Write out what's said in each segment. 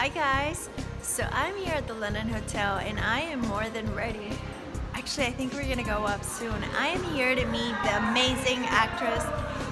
Hi guys! So I'm here at the London Hotel and I am more than ready. Actually, I think we're gonna go up soon. I am here to meet the amazing actress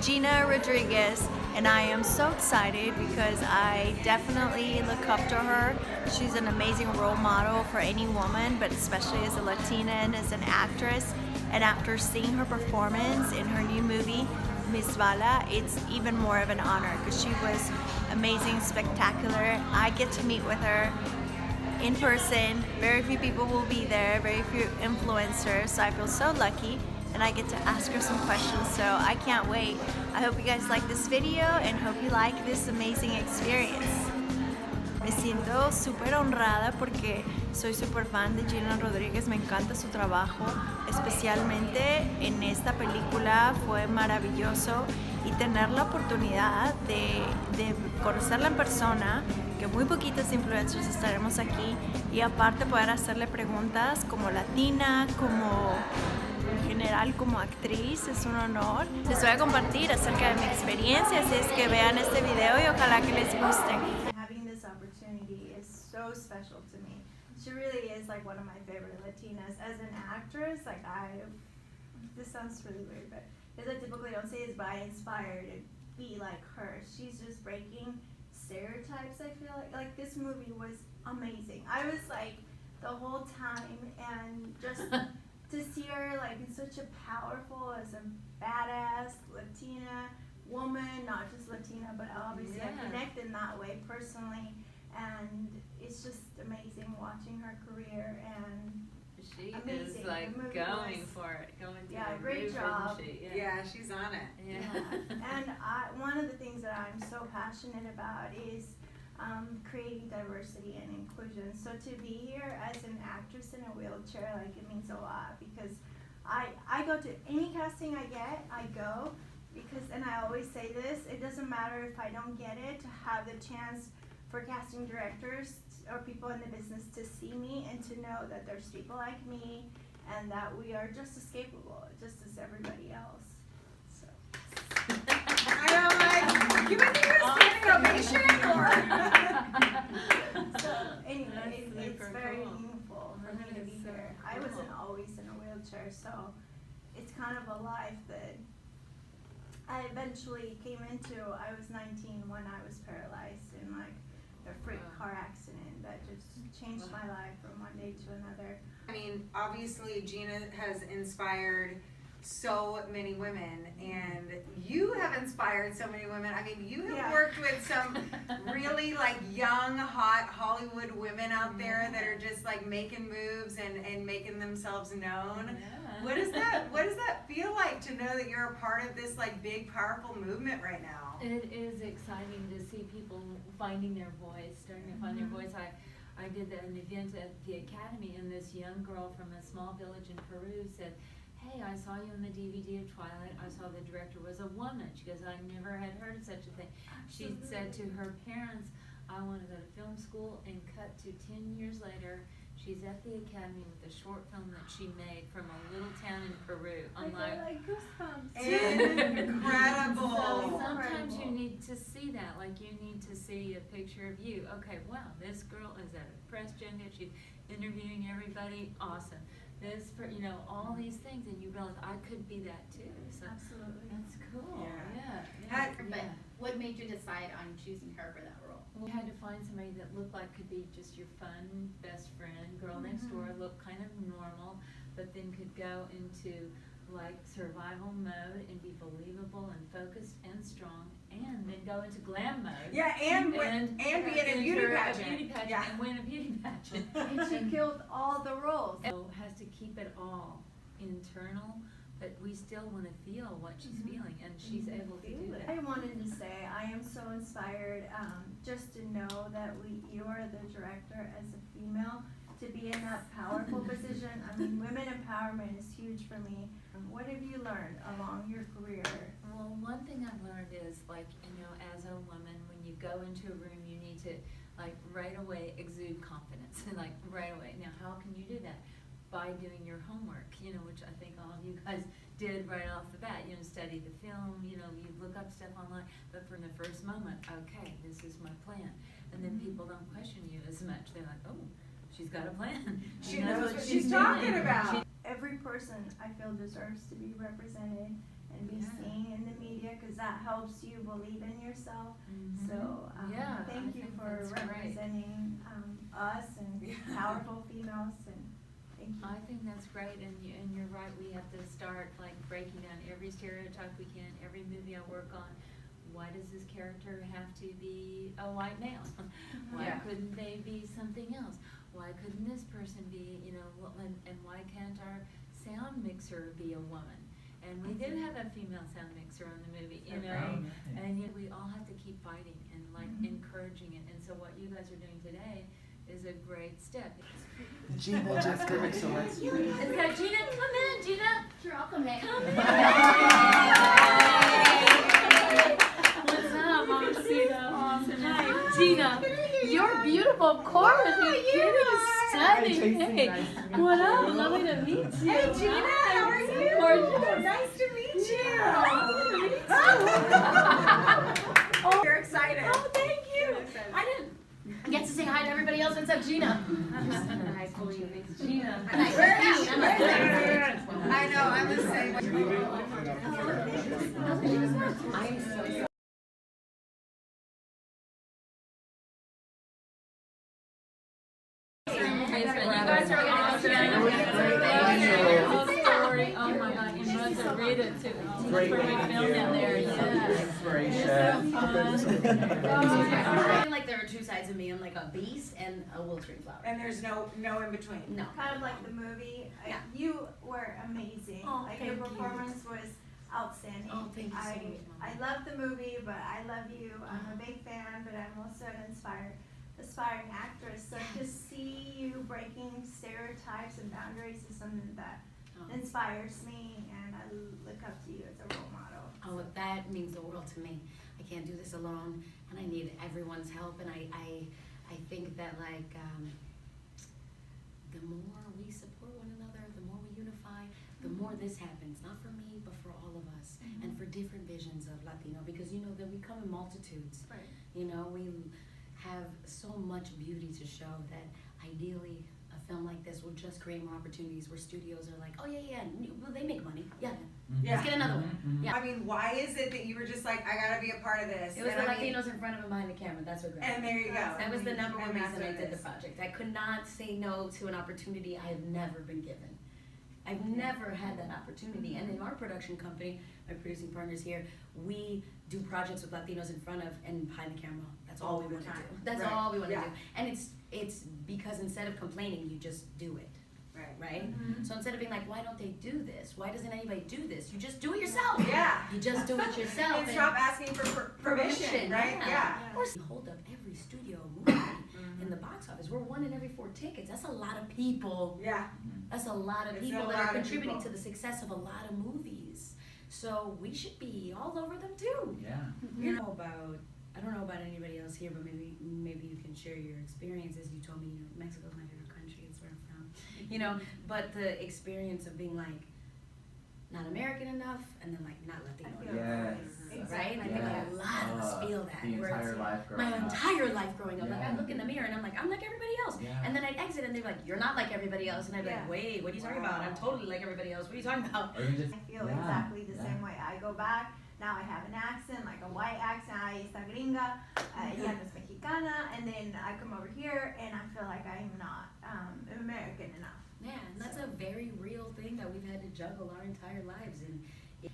Gina Rodriguez, and I am so excited because I definitely look up to her. She's an amazing role model for any woman, but especially as a Latina and as an actress. And after seeing her performance in her new movie, Miss Bala, it's even more of an honor because she was amazing, spectacular. I get to meet with her in person. Very few people will be there, very few influencers, so I feel so lucky and I get to ask her some questions, so I can't wait. I hope you guys like this video and hope you like this amazing experience. Me siento súper honrada porque soy súper fan de Gina Rodriguez, me encanta su trabajo, especialmente en esta película fue maravilloso y tener la oportunidad de conocerla en persona, que muy poquitos influencers estaremos aquí y aparte poder hacerle preguntas como latina, como en general como actriz, es un honor. Les voy a compartir acerca de mi experiencia, así es que vean este video y ojalá que les guste. Opportunity is so special to me. She really is like one of my favorite Latinas. As an actress, like this sounds really weird, but because I typically don't say this, but I inspire to be like her. She's just breaking stereotypes, I feel like this movie was amazing. I was like the whole time, and just to see her like in such a powerful, as a badass Latina woman, not just Latina, but obviously I connect in that way personally, and it's just amazing watching her career, and she amazing. Is like going for it, going to yeah, great job. Yeah, she's on it. Yeah. And one of the things that I'm so passionate about is creating diversity and inclusion. So to be here as an actress in a wheelchair, like it means a lot, because I go to any casting I get, I go. Because, and I always say this, it doesn't matter if I don't get it, to have the chance for casting directors or people in the business to see me and to know that there's people like me and that we are just as capable, just as everybody else. So. I know, like, you would give a standing ovation, or? So, anyway, it's very meaningful for me to be here. I wasn't always in a wheelchair, so it's kind of a life that I eventually came into. I was 19 when I was paralyzed in like a freak car accident that just changed my life from one day to another. I mean, obviously Gina has inspired so many women, and you have inspired so many women. I mean, you have worked with some really like young, hot Hollywood women out there that are just like making moves and making themselves known. What does that feel like to know that you're a part of this like big, powerful movement right now? It is exciting to see people finding their voice, starting to find their voice. I did an event at the Academy, and this young girl from a small village in Peru said, "Hey, I saw you in the DVD of Twilight. I saw the director was a woman." She goes, "I never had heard of such a thing." She said to her parents, "I want to go to film school," and cut to 10 years later, she's at the Academy with a short film that she made from a little town in Peru. I'm like goosebumps. Incredible. So sometimes you need to see that, like you need to see a picture of you. Okay, wow, this girl is at a press junket, she's interviewing everybody, awesome. This, all these things, and you realize I could be that too. So absolutely, that's cool. But what made you decide on choosing her for that role? We had to find somebody that looked like could be just your fun best friend, girl next door, looked kind of normal, but then could go into like survival mode and be believable and focused and strong, and then go into glam mode. Yeah, and be in a beauty pageant. And win a beauty pageant. And she killed all the roles. So has to keep it all internal, but we still want to feel what she's feeling, and she's able to do that. I wanted to say I am so inspired just to know that you are the director as a female, to be in that powerful position. I mean, women empowerment is huge for me. What have you learned along your career? Well, one thing I've learned is, like, as a woman, when you go into a room, you need to, like, right away exude confidence, like, right away. Now, how can you do that? By doing your homework, which I think all of you guys did right off the bat. Study the film, you look up stuff online, but from the first moment, okay, this is my plan. and then people don't question you as much. They're like, oh, she's got a plan. She And that's knows what she's doing. talking about. She- Every person I feel deserves to be represented and be Yeah. seen in the media because that helps you believe in yourself. Mhm. So Yeah, I thank you think for that's great. representing us and Yeah. powerful females, and thank you. I think that's great, and you're right, we have to start like breaking down every stereotype we can, every movie I work on. Why does this character have to be a white male? Why Yeah. couldn't they be something else? Why couldn't this person be, you know, and why can't our sound mixer be a woman? And we did have a female sound mixer on the movie, you know, Right. and yet we all have to keep fighting and like Mhm. encouraging it. And so what you guys are doing today is a great step. Gina just did, so let's. So Gina, come in, Gina. Sure, I'll come in. Come in. What's up, Mamacita? Awesome. Hi, Gina. You're beautiful, of course. You're cute, stunning. Hey, what up? Lovely to meet you. Hey Gina, how are you? Gorgeous. Nice to meet you. Oh, Oh, you're excited. oh, thank you. I didn't. Get to say hi to everybody else except Gina. Nice to meet you, Gina. Nice to meet you. I'm a fan. I know, I'm the same. I'm so sorry. You guys are awesome. Story. Oh my God, you must have read it too. Great. We filmed in there. Yes. Inspiration. I feel like there are two sides of me. I'm like a beast and a wilting flower. And there's no in between. No. Kind of like the movie. Yeah. You were amazing. Oh, like your thank you. performance was outstanding. Oh, thank you so much, Mama. I love the movie, but I love you. I'm a big fan, but I'm also an aspiring actress. So to see you breaking stereotypes and boundaries is something that Oh. inspires me, and I look up to you as a role model. Oh, that means the world to me. I can't do this alone, and I need everyone's help. And I think that like the more we support one another, the more we unify, the more this happens. Not for me, but for all of us, and for different visions of Latino. Because you know that we come in multitudes. Right. You know, we have so much beauty to show that ideally a film like this will just create more opportunities where studios are like, oh yeah, well, they make money. Yeah, Yeah. let's get another one. Yeah. I mean, why is it that you were just like, I gotta be a part of this? It was And the I mean- Latinos in front of and behind the camera. That's what grabbed And me. there you go. That was the number one And that's reason I what it did the is. project. I could not say no to an opportunity I have never been given. I've never had that opportunity. And in our production company, my producing partners here, we do projects with Latinos in front of and behind the camera. That's all All we the want to do. time. That's Right. all we want to Yeah. do. And it's because instead of complaining, you just do it. Right. Right? So instead of being like, why don't they do this? Why doesn't anybody do this? You just do it yourself. Yeah. You just do it yourself. And stop asking for permission, right? Yeah. Or hold up every studio movie in the box office. We're 1 in every 4 tickets. That's a lot of people. Yeah. That's a lot of It's people a that lot are of contributing people. to the success of a lot of movies. So we should be all over them too. Yeah. You know about, I don't know about anybody else here, but maybe you can share your experiences. You told me, you know, Mexico's my favorite country. It's where I'm from. You know, but the experience of being like not American enough and then like not Latino I feel enough. Yes. Right? And I think like a lot of us feel that. The where it's entire life growing my up. entire life growing up. Like I Yeah. look in the mirror and I'm like, I'm like everybody else. Yeah. And then I'd exit and they're like, you're not like everybody else. And I'd be Yeah. like, wait, what are you talking about? I'm totally like everybody else. What are you talking about? Or even just, I feel yeah, exactly the yeah. same way. I go back, now I have an accent, like a white accent, I esta gringa, ella no es mexicana, and then I come over here and I feel like I'm not American enough. Yeah, and that's a very real thing that we've had to juggle our entire lives. And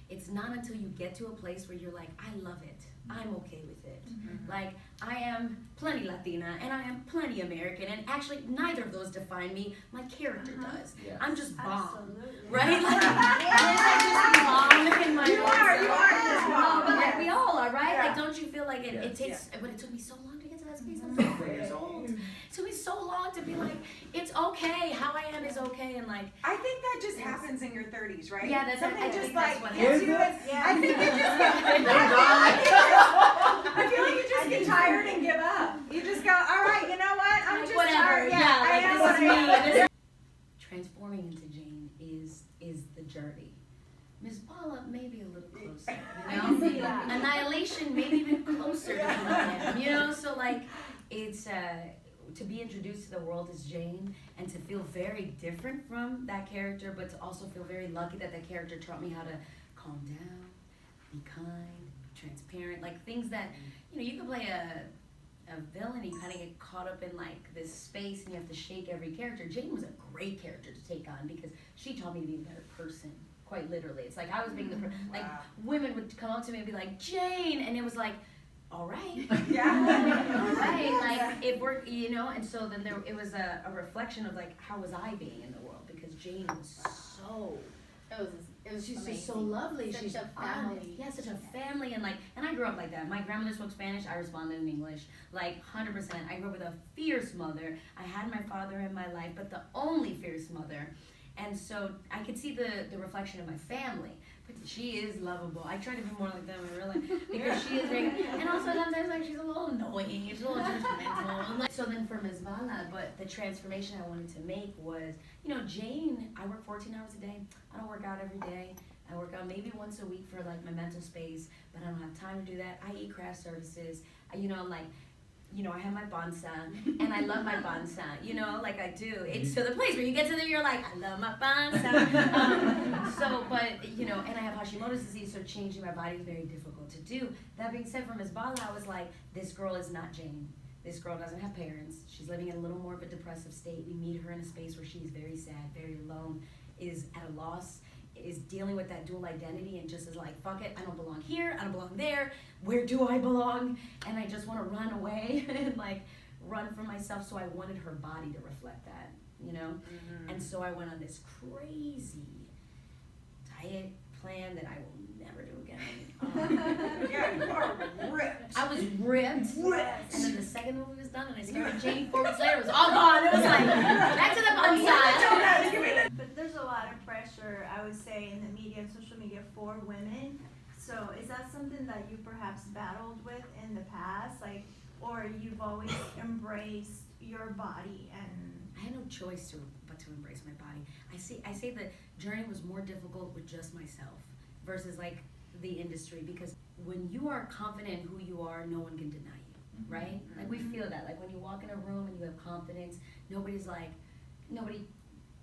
it's not until you get to a place where you're like, I love it. I'm okay with it. Like, I am plenty Latina and I am plenty American, and actually neither of those define me. My character does. Yes. I'm just bomb. Absolutely. Right? Like, I'm just bomb in my You own are, self. you are just No, bomb, but like yes. we all are, right? Yeah. Like, don't you feel like it Yes. takes, but it took me so long to get to that space. I'm 34 years old. It took me so long to be like, it's okay, how I am is okay, and like, I think that just happens in your 30s, right? Yeah, that's- something I just think that's like what hits happens. you. And Yeah. I think you just I feel like you just get tired and give up. You just go, all right, you know what? I'm like, just whatever, tired. yeah, I like am this what is me. I am. This is- Transforming into Jane is the journey. Miss Bala maybe a little closer, I you can know? see that. Annihilation maybe even closer to who I am, you know? So like, it's to be introduced to the world as Jane and to feel very different from that character, but to also feel very lucky that that character taught me how to calm down, be kind, be transparent, like things that, you know, you can play a villain, you kind of get caught up in like this space and you have to shake every character. Jane was a great character to take on because she taught me to be a better person, quite literally. It's like I was being the like women would come up to me and be like, Jane, and it was like, all right, all right, like it worked, you know. And so then it was a reflection of like, how was I being in the world, because Jane was so, It was she's amazing. just so lovely. Such She's a family. honest. Yeah, such a family. And like, and I grew up like that. My grandmother spoke Spanish, I responded in English, like 100%. I grew up with a fierce mother. I had my father in my life, but the only fierce mother. And so I could see the reflection of my family. But she is lovable. I try to be more like them in real life because she is very, and also sometimes like she's a little annoying, she's a little judgmental. And like, so then for Ms. Bala, but the transformation I wanted to make was, you know, Jane, I work 14 hours a day. I don't work out every day. I work out maybe once a week for like my mental space, but I don't have time to do that. I eat craft services. You know, like, you know, I have my bonsa, and I love my bonsa, you know, like I do. It's to the place where you get to there, you're like, I love my bonsa. So, but, you know, and I have Hashimoto's disease, so changing my body is very difficult to do. That being said, for Ms. Bala, I was like, this girl is not Jane. This girl doesn't have parents. She's living in a little more of a depressive state. We meet her in a space where she's very sad, very alone, is at a loss, is dealing with that dual identity, and just is like, fuck it, I don't belong here, I don't belong there, where do I belong? And I just want to run away and like run from myself. So I wanted her body to reflect that, you know? And so I went on this crazy diet plan that I will never do again. Yeah, you are ripped. I was ripped. And then the second movie was done and I started Jane 4 weeks later, it was all gone. It was like, back to the bun side. But there's a lot of pressure, I would say, in the media and social media for women. So is that something that you perhaps battled with in the past, like, or you've always embraced your body and? I had no choice but to embrace my body. I say the journey was more difficult with just myself versus like the industry, because when you are confident in who you are, no one can deny you, right? Like we feel that, like when you walk in a room and you have confidence, nobody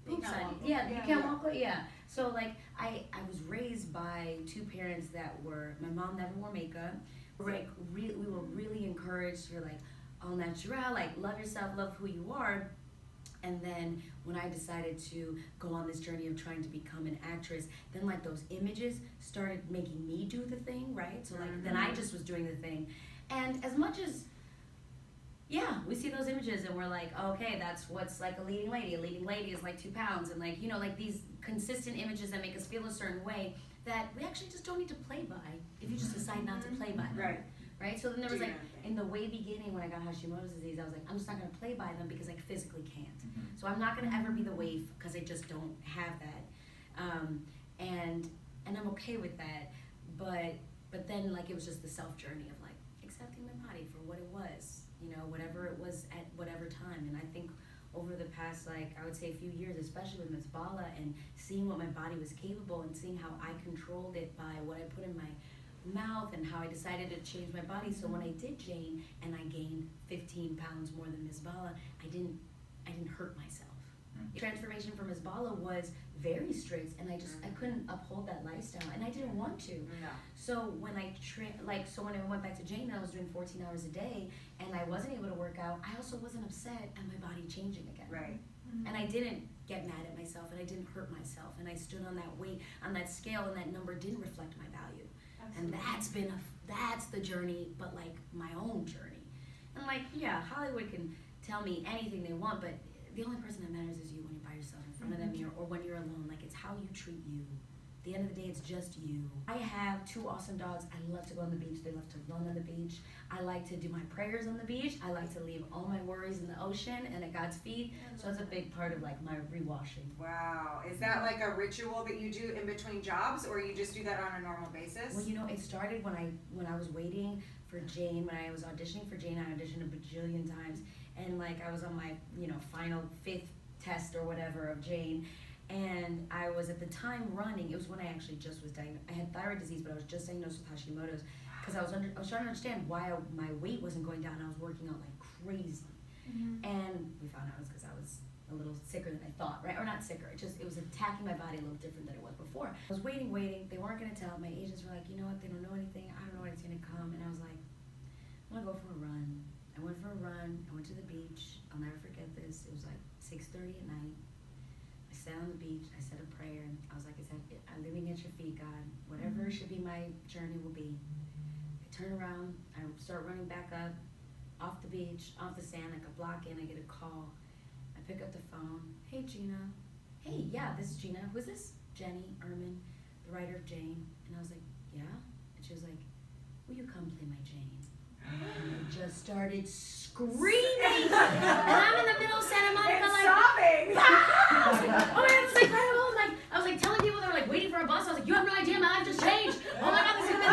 poops on you. Yeah, you can't walk away. Yeah. So like I was raised by two parents that were, my mom never wore makeup. Like we were really encouraged to like all natural, like love yourself, love who you are. And then when I decided to go on this journey of trying to become an actress, then like those images started making me do the thing, right? So like then I just was doing the thing. And as much as, yeah, we see those images and we're like, okay, that's what's like a leading lady. A leading lady is like 2 pounds, and like, you know, like these consistent images that make us feel a certain way that we actually just don't need to play by if you just decide not to play by them. Right? So then there was like, in the way beginning when I got Hashimoto's disease, I was like, I'm just not gonna play by them because I physically can't. So I'm not gonna ever be the waif because I just don't have that. And I'm okay with that. But then like it was just the self journey of like accepting my body for what it was, you know, whatever it was at whatever time. And I think over the past, like, I would say a few years, especially with Ms. Bala, and seeing what my body was capable and seeing how I controlled it by what I put in my mouth and how I decided to change my body. So when I did Jane and I gained 15 pounds more than Ms. Bala, I didn't hurt myself. Transformation for Ms. Bala was very strict, and I couldn't uphold that lifestyle, and I didn't want to. So when I when I went back to Jane, I was doing 14 hours a day, and I wasn't able to work out. I also wasn't upset at my body changing again. Right. And I didn't get mad at myself, and I didn't hurt myself, and I stood on that weight, on that scale, and that number didn't reflect my value. Absolutely. And that's the journey, but like my own journey. And like, yeah, Hollywood can tell me anything they want, but the only person that matters is you when you're by yourself in front of them, or when you're alone. Like, it's how you treat you. At the end of the day, it's just you. I have 2 awesome dogs. I love to go on the beach. They love to run on the beach. I like to do my prayers on the beach. I like to leave all my worries in the ocean and at God's feet. So it's a big part of like my rewashing. Wow. Is that like a ritual that you do in between jobs, or you just do that on a normal basis? Well, you know, it started when I was waiting for Jane. When I was auditioning for Jane, I auditioned a bajillion times. And like I was on my, you know, final 5th test or whatever of Jane, and I was at the time running. It was when I actually just was diagnosed. I had thyroid disease, but I was just diagnosed with Hashimoto's. because I was trying to understand why my weight wasn't going down. I was working out like crazy. And we found out it was because I was a little sicker than I thought, right? Or not sicker, it was attacking my body a little different than it was before. I was waiting, they weren't gonna tell. My agents were like, you know what, they don't know anything, I don't know when it's gonna come. And I was like, I'm gonna go for a run. I went for a run, I went to the beach, I'll never forget this. It was like 6:30 at night. I sat on the beach, I said a prayer, and I was like, I'm living at your feet, God. Whatever should be my journey will be. I turn around, I start running back up, off the beach, off the sand, like a block in, I get a call. I pick up the phone. Hey, Gina. Hey, yeah, this is Gina. Who's this? Jenny Ehrman, the writer of Jane. And I was like, yeah? And she was like, will you come play my Jane? And I just started screaming. And I'm in the middle of Santa Monica, like, sobbing. I was like, oh my God, it's incredible. Like, I was like telling people that were like waiting for a bus. I was like, you have no idea, my life just changed. Oh my God, this is amazing.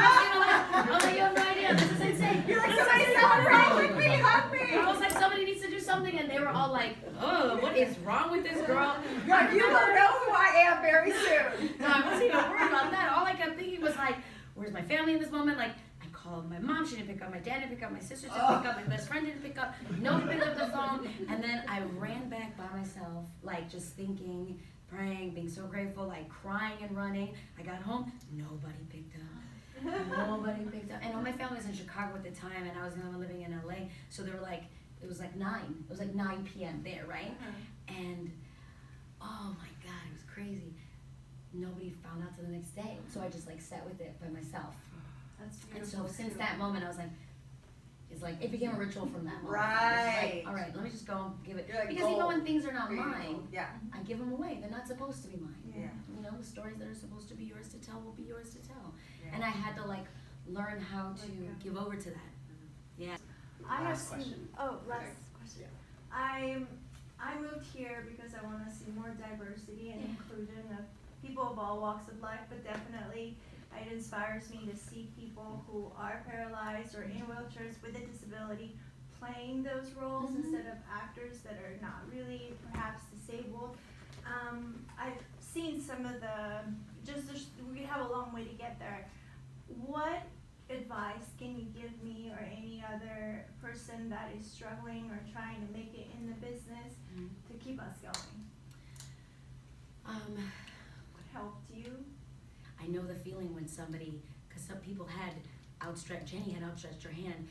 I was like, you have no idea. This is insane. You're like, somebody celebrate me, hug me. I was like, somebody needs to do something, and they were all like, oh, what is wrong with this girl? You're like, you will know who I am very soon. No, I wasn't even worried about that. All I kept thinking was like, where's my family in this moment? Like, I called my mom, she didn't pick up, my dad didn't pick up, my sister didn't pick up, my best friend didn't pick up, nobody picked up the phone, and then I ran back by myself, like just thinking, praying, being so grateful, like crying and running. I got home, nobody picked up. Nobody picked up. And all my family was in Chicago at the time, and I was living in LA, so they were like, it was like 9 p.m. there, right? And oh my God, it was crazy. Nobody found out till the next day, so I just like sat with it by myself. That's And beautiful. so since that moment, I was like, it's like, it became a ritual from that moment. Right. Like, all right, let me just go give it. You're like, Because even gold. when things are not Here you go. mine, Yeah. I give them away. They're not supposed to be mine. Yeah. You know, the stories that are supposed to be yours to tell will be yours to tell. Yeah. And I had to like learn how to give over to that. Yeah. I have Last seen, question. last question. I moved here because I want to see more diversity and inclusion of people of all walks of life, but definitely it inspires me to see people who are paralyzed or in wheelchairs with a disability playing those roles instead of actors that are not really perhaps disabled. I've seen some of we have a long way to get there. What advice can you give me or any other person that is struggling or trying to make it in the business to keep us going? What helped you? I know the feeling when somebody, because some people had Jenny had outstretched her hand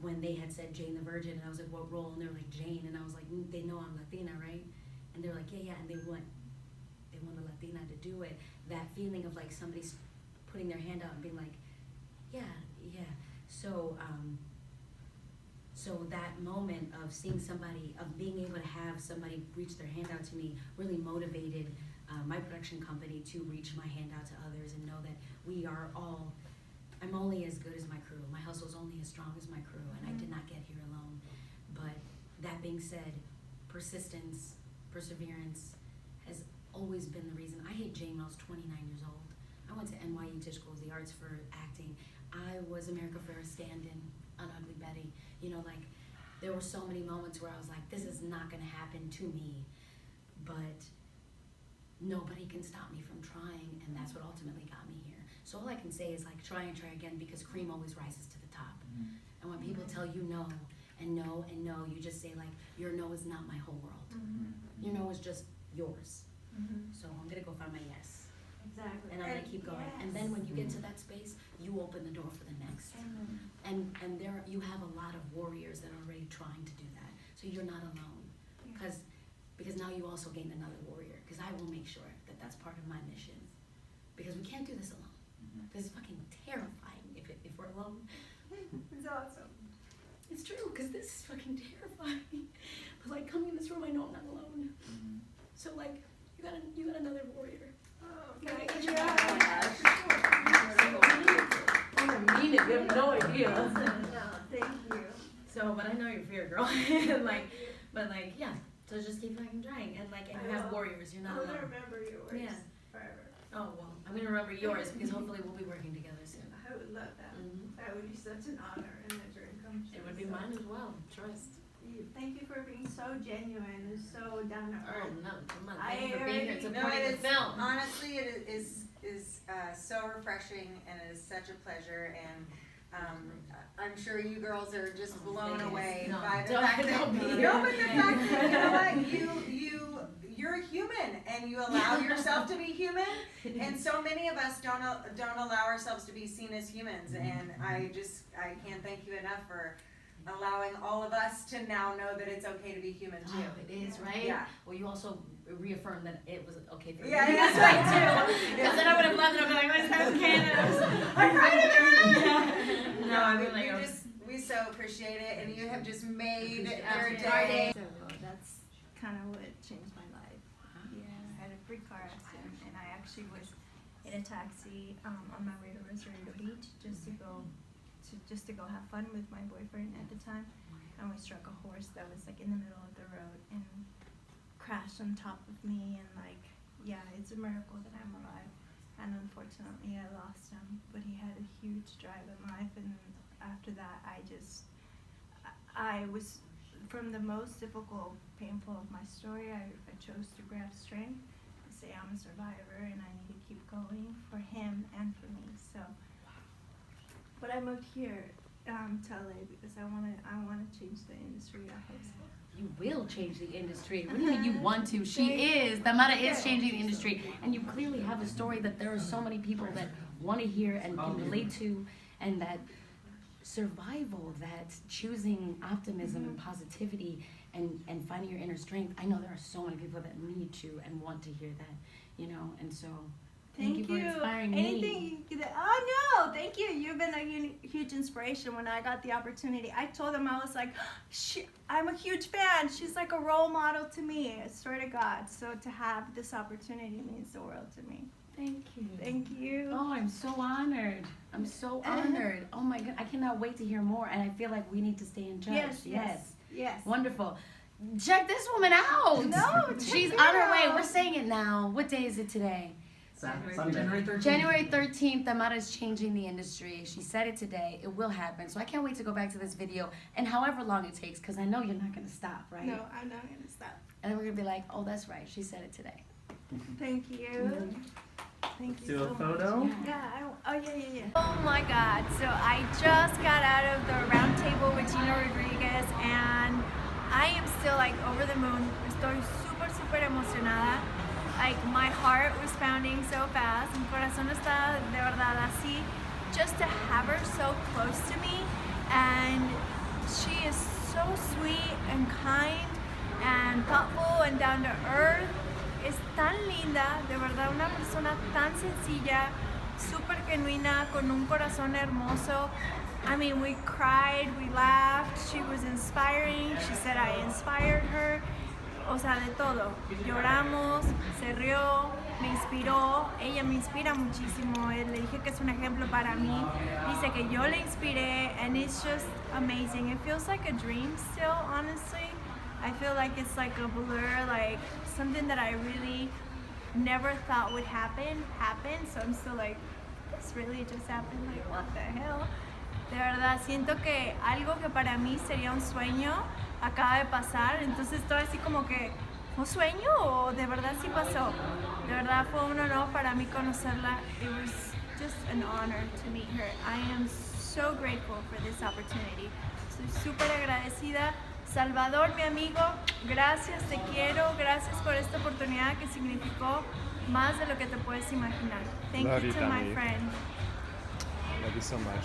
when they had said Jane the Virgin, and I was like, what role? And they were like, Jane, and I was like, they know I'm Latina, right? And they were like, yeah, and they want a Latina to do it. That feeling of like somebody's putting their hand out and being like, yeah. So that moment of seeing somebody, of being able to have somebody reach their hand out to me really motivated my production company to reach my hand out to others and know that we are all, I'm only as good as my crew. My hustle's only as strong as my crew, and I did not get here alone. But that being said, persistence, perseverance has always been the reason. I hit Jane when I was 29 years old. I went to NYU Tisch School of the Arts for acting. I was America Ferrera's stand-in on Ugly Betty. You know, like, there were so many moments where I was like, this is not gonna happen to me, but nobody can stop me from trying, and that's what ultimately got me here. So all I can say is like, try and try again, because cream always rises to the top. And when people tell you no, and no, and no, you just say like, your no is not my whole world. Your no is just yours. So I'm gonna go find my yes. Exactly. And I'm gonna keep going. And then when you get to that space, you open the door for the next. And there you have a lot of warriors that are already trying to do that. So you're not alone. Because now you also gain another warrior. Because I will make sure that that's part of my mission. Because we can't do this alone. This is fucking terrifying if we're alone. It's awesome. It's true, because this is fucking terrifying. But like coming in this room, I know I'm not alone. So like, you got another warrior. Thank you. I mean it, you have no idea. No, thank you. So, but I know you're fear, girl. but yeah. So just keep fucking trying, and like, and you have warriors. You're not I'm gonna alone. remember yours forever. Oh well, I'm gonna remember yours because hopefully we'll be working together soon. I would love that. That would be such an honor and a dream come true. It would be So, mine as well. Trust. Thank you for being so genuine and so down to Oh earth. no, come on. I Thank you for being here already- supporting the it's, film. honestly, it is so refreshing, and it is such a pleasure, and I'm sure you girls are just blown Thanks. away No, by the don't- fact that don't be no, here. but the fact that you know what you're a human and you allow yourself to be human, and so many of us don't allow ourselves to be seen as humans, and I can't thank you enough for allowing all of us to now know that it's okay to be human too. Oh, it is, right? Yeah. Well, you also reaffirmed that it was okay for me. Yeah, That's yeah. right too. Because then I would have left and I'd be like, what's that Canada? I'm right. No, I mean, we so appreciate it, and you have just made our day. So that's kind of what changed my life. Yeah, I had a freak car accident, and I actually was in a taxi on my way to Rosarito Beach just to go have fun with my boyfriend at the time, and we struck a horse that was like in the middle of the road and crashed on top of me, and like, yeah, it's a miracle that I'm alive. And unfortunately, I lost him, but he had a huge drive in life, and after that, I was, from the most difficult, painful of my story, I chose to grab strength and say I'm a survivor and I need to keep going for him and for me. So, but I moved here to LA because I want to change the industry. I hope so. You will change the industry. What do you mean you want to? She is. Tamara is changing the industry. And you clearly have a story that there are so many people that want to hear and can relate to, and that survival, that choosing optimism and positivity and finding your inner strength. I know there are so many people that need to and want to hear that, you know, and so thank you for inspiring me. Oh no, thank you. You've been a huge inspiration. When I got the opportunity, I told them, I was like, I'm a huge fan. She's like a role model to me. I swear to God. So to have this opportunity means the world to me. Thank you. Thank you. Oh, I'm so honored. I'm so honored. Oh my God, I cannot wait to hear more. And I feel like we need to stay in touch. Yes. Wonderful. Check this woman out. No, check she's it on her way. out. We're saying it now. What day is it today? January 13th. January 13th, Tamara is changing the industry. She said it today. It will happen. So I can't wait to go back to this video, and however long it takes, because I know you're not going to stop, right? No, I'm not going to stop. And then we're going to be like, oh, that's right. She said it today. Thank you. Thank you Do so a photo? much. Yeah. Oh my God. So I just got out of the roundtable with Gina Rodriguez, and I am still like over the moon. Estoy súper emocionada. Like my heart was pounding so fast. Mi corazón estaba de verdad así. Just to have her so close to me, and she is so sweet and kind and thoughtful and down to earth. Es tan linda, de verdad, una persona tan sencilla, súper genuina, con un corazón hermoso. I mean, we cried, we laughed, she was inspiring, she said I inspired her. O sea, de todo. Lloramos, se rió, me inspiró, ella me inspira muchísimo. Le dije que es un ejemplo para mí. Dice que yo le inspiré, and it's just amazing. It feels like a dream still, honestly. I feel like it's like a blur, like something that I really never thought would happen. So I'm still like, this really just happened, like what the hell? De verdad, siento que algo que para mí sería un sueño acaba de pasar, entonces estoy así como que, ¿un sueño o de verdad sí pasó? De verdad fue un honor para mí conocerla. It was just an honor to meet her. I am so grateful for this opportunity. Estoy súper agradecida. Salvador, mi amigo, gracias, te quiero, gracias por esta oportunidad que significó más de lo que te puedes imaginar. Thank Love you you, to my Tammy. friend. Love you so much.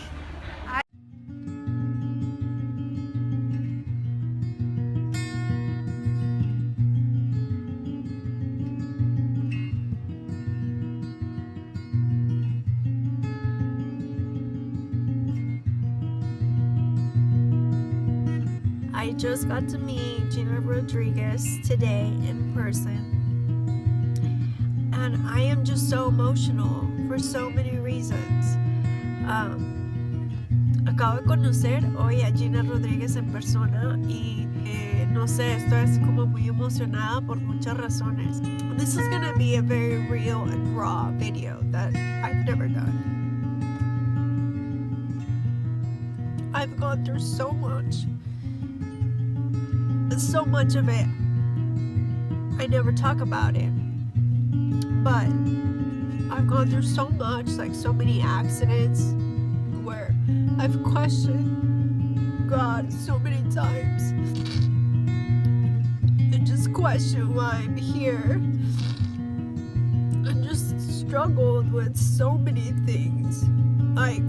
I just got to meet Gina Rodriguez today in person, and I am just so emotional for so many reasons. Acabo de conocer hoy a Gina Rodriguez en persona y no sé, estoy así como muy emocionada por muchas razones. This is gonna be a very real and raw video that I've never done. I've gone through so much. And so much of it, I never talk about it. But I've gone through so much, like so many accidents where I've questioned God so many times and just questioned why I'm here. I just struggled with so many things. Like,